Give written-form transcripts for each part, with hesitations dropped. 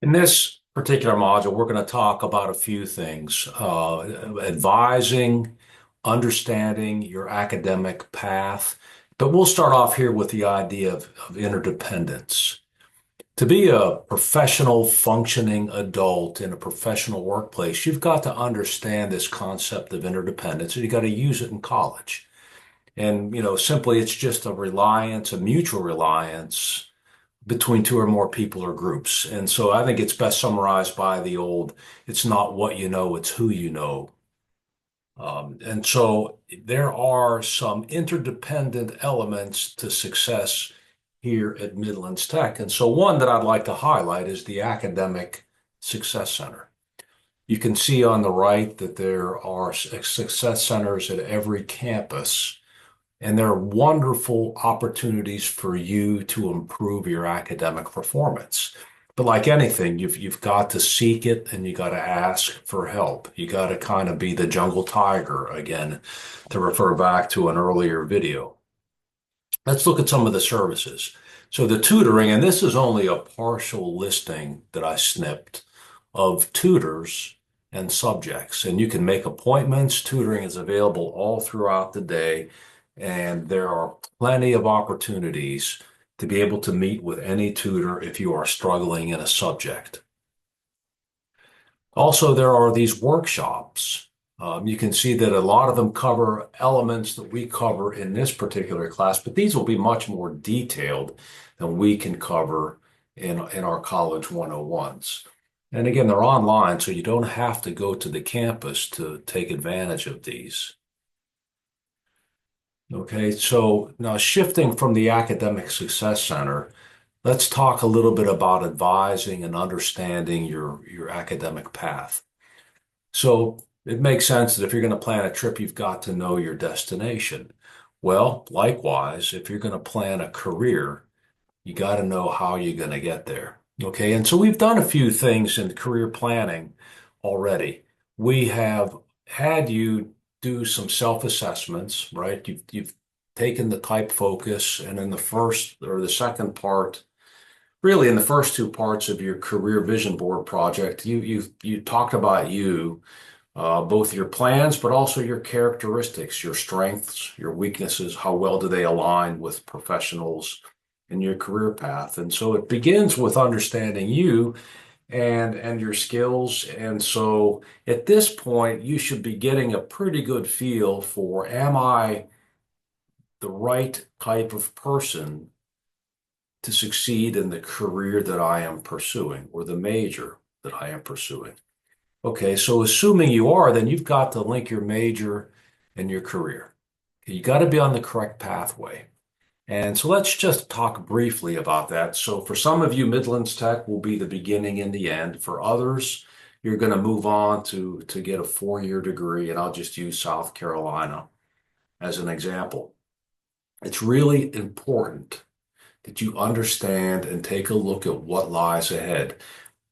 In this particular module, we're going to talk about a few things, advising, understanding your academic path. But we'll start off here with the idea of interdependence. To be a professional, functioning adult in a professional workplace, you've got to understand this concept of interdependence, and you got to use it in college. And, simply it's just a reliance, a mutual reliance between two or more people or groups. And so I think it's best summarized by the old, it's not what you know, it's who you know. And so there are some interdependent elements to success here at Midlands Tech. And so one that I'd like to highlight is the Academic Success Center. You can see on the right that there are success centers at every campus. And there are wonderful opportunities for you to improve your academic performance. But like anything, you've got to seek it and you got to ask for help. You got to kind of be the jungle tiger again, to refer back to an earlier video. Let's look at some of the services. So the tutoring, and this is only a partial listing that I snipped of tutors and subjects. And you can make appointments. Tutoring is available all throughout the day. And there are plenty of opportunities to be able to meet with any tutor if you are struggling in a subject. Also, there are these workshops. You can see that a lot of them cover elements that we cover in this particular class, but these will be much more detailed than we can cover in our College 101s. And again, they're online, so you don't have to go to the campus to take advantage of these. Okay, so now shifting from the Academic Success Center, let's talk a little bit about advising and understanding your academic path. So it makes sense that if you're going to plan a trip, you've got to know your destination. Well, likewise, if you're going to plan a career, you got to know how you're going to get there. Okay, and so we've done a few things in career planning already. We have had you do some self-assessments, right? You've taken the type focus, and in the first or the second part, really in the first two parts of your career vision board project, you talked about both your plans, but also your characteristics, your strengths, your weaknesses, how well do they align with professionals in your career path. And so it begins with understanding you and your skills. And so at this point, you should be getting a pretty good feel for, am I the right type of person to succeed in the career that I am pursuing or the major that I am pursuing? Okay, so assuming you are, then you've got to link your major and your career. You got to be on the correct pathway. And so let's just talk briefly about that. So for some of you, Midlands Tech will be the beginning and the end. For others, you're going to move on to get a 4-year degree, and I'll just use South Carolina as an example. It's really important that you understand and take a look at what lies ahead.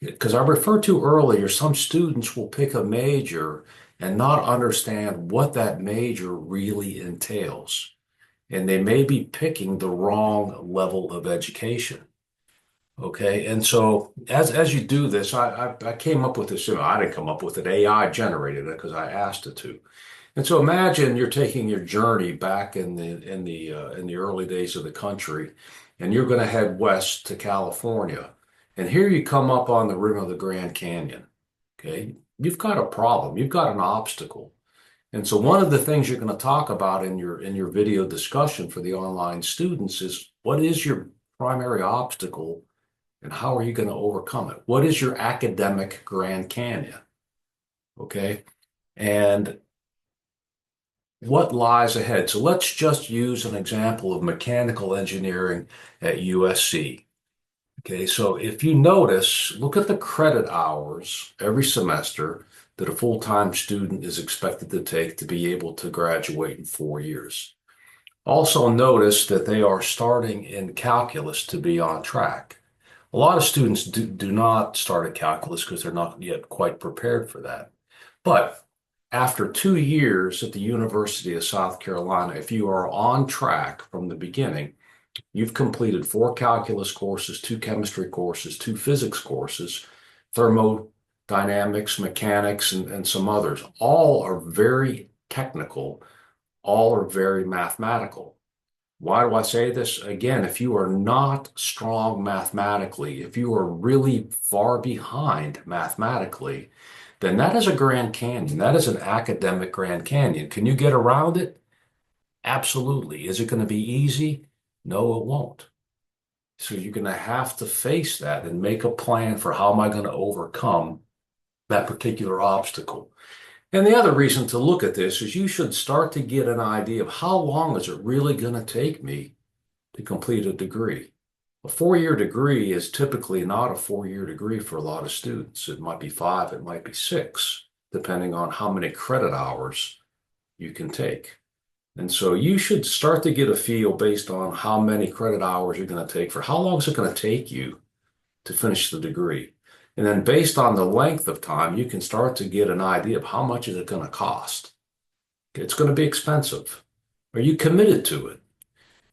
Because I referred to earlier, some students will pick a major and not understand what that major really entails. And they may be picking the wrong level of education. Okay. And so as you do this, I came up with this, I didn't come up with it. AI generated it because I asked it to. And so imagine you're taking your journey back in the early days of the country, and you're going to head west to California. And here you come up on the rim of the Grand Canyon. Okay. You've got a problem. You've got an obstacle. And so one of the things you're going to talk about in your video discussion for the online students is, what is your primary obstacle and how are you going to overcome it? What is your academic Grand Canyon? Okay. And what lies ahead? So let's just use an example of mechanical engineering at USC. Okay, so if you notice, look at the credit hours every semester that a full-time student is expected to take to be able to graduate in 4 years. Also notice that they are starting in calculus to be on track. A lot of students do not start at calculus because they're not yet quite prepared for that. But after 2 years at the University of South Carolina, if you are on track from the beginning, you've completed 4 calculus courses, 2 chemistry courses, 2 physics courses. thermodynamics, mechanics, and some others. All are very technical, all are very mathematical. Why do I say this? Again, if you are not strong mathematically, if you are really far behind mathematically, then that is a Grand Canyon. That is an academic Grand Canyon. Can you get around it? Absolutely. Is it going to be easy? No, it won't. So you're going to have to face that and make a plan for how am I going to overcome that particular obstacle. And the other reason to look at this is you should start to get an idea of how long is it really going to take me to complete a degree. A 4-year degree is typically not a 4-year degree for a lot of students. It might be 5, it might be 6, depending on how many credit hours you can take. And so you should start to get a feel based on how many credit hours you're going to take for how long is it going to take you to finish the degree. And then based on the length of time, you can start to get an idea of how much is it going to cost. It's going to be expensive. Are you committed to it?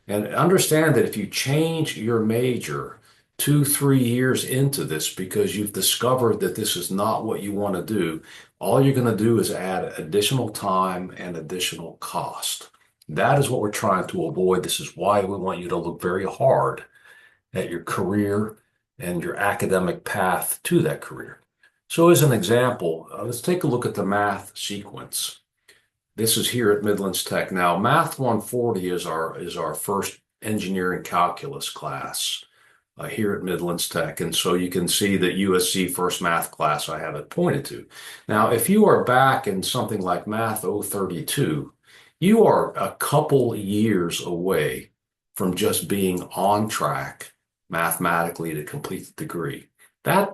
And understand that if you change your major 2, 3 years into this because you've discovered that this is not what you want to do, all you're going to do is add additional time and additional cost. That is what we're trying to avoid. This is why we want you to look very hard at your career and your academic path to that career. So as an example, let's take a look at the math sequence. This is here at Midlands Tech. Now, Math 140 is our first engineering calculus class here at Midlands Tech. And so you can see that USC first math class I have it pointed to. Now, if you are back in something like Math 032, you are a couple years away from just being on track mathematically to complete the degree. That,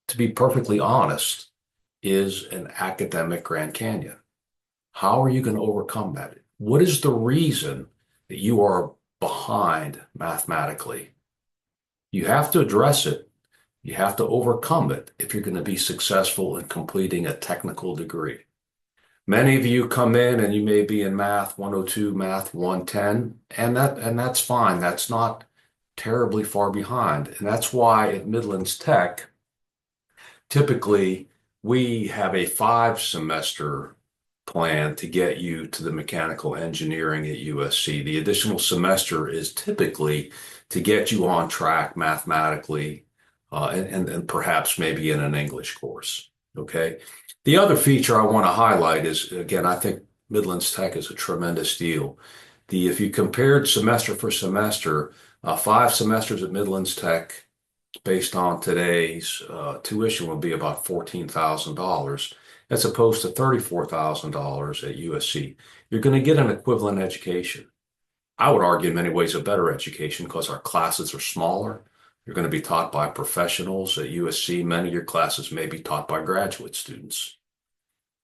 to be perfectly honest, is an academic Grand Canyon. How are you going to overcome that? What is the reason that you are behind mathematically? You have to address it. You have to overcome it if you're going to be successful in completing a technical degree. Many of you come in and you may be in Math 102, Math 110, and that's fine. That's not terribly far behind. And that's why at Midlands Tech, typically we have a 5-semester plan to get you to the mechanical engineering at USC. The additional semester is typically to get you on track mathematically and perhaps maybe in an English course. Okay. The other feature I want to highlight is, again, I think Midlands Tech is a tremendous deal. If you compared semester for semester, 5 semesters at Midlands Tech based on today's tuition would be about $14,000 as opposed to $34,000 at USC. You're going to get an equivalent education. I would argue in many ways a better education because our classes are smaller. You're going to be taught by professionals at USC. Many of your classes may be taught by graduate students.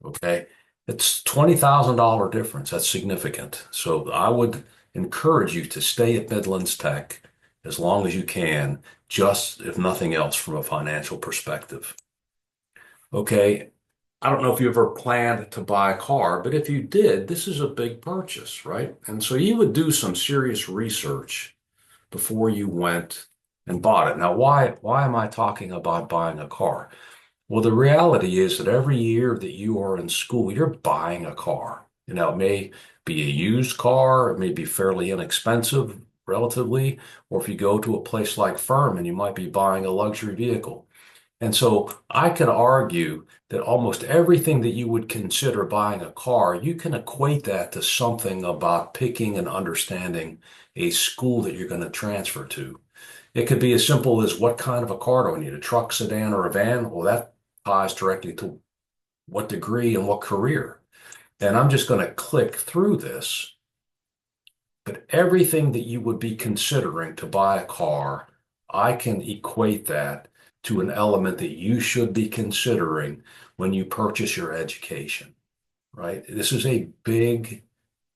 Okay. It's $20,000 difference. That's significant. So I would encourage you to stay at Midlands Tech as long as you can, just if nothing else from a financial perspective. Okay. I don't know if you ever planned to buy a car, but if you did, this is a big purchase, right? And so you would do some serious research before you went and bought it. Now, why am I talking about buying a car? Well, the reality is that every year that you are in school, you're buying a car. You know, it may be a used car, it may be fairly inexpensive relatively, or if you go to a place like Furman, you might be buying a luxury vehicle. And so I can argue that almost everything that you would consider buying a car, you can equate that to something about picking and understanding a school that you're going to transfer to. It could be as simple as what kind of a car do I need, a truck, sedan, or a van? Well, that ties directly to what degree and what career. And I'm just going to click through this, but everything that you would be considering to buy a car, I can equate that to an element that you should be considering when you purchase your education, right? This is a big,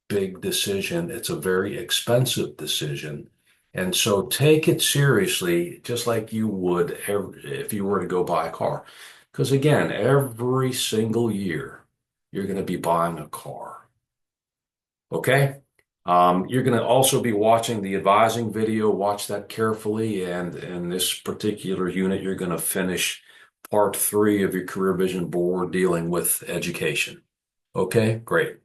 big decision. It's a very expensive decision. And so take it seriously, just like you would if you were to go buy a car. Because again, every single year, you're going to be buying a car. Okay? You're going to also be watching the advising video. Watch that carefully. And in this particular unit, you're going to finish part 3 of your career vision board dealing with education. Okay, great.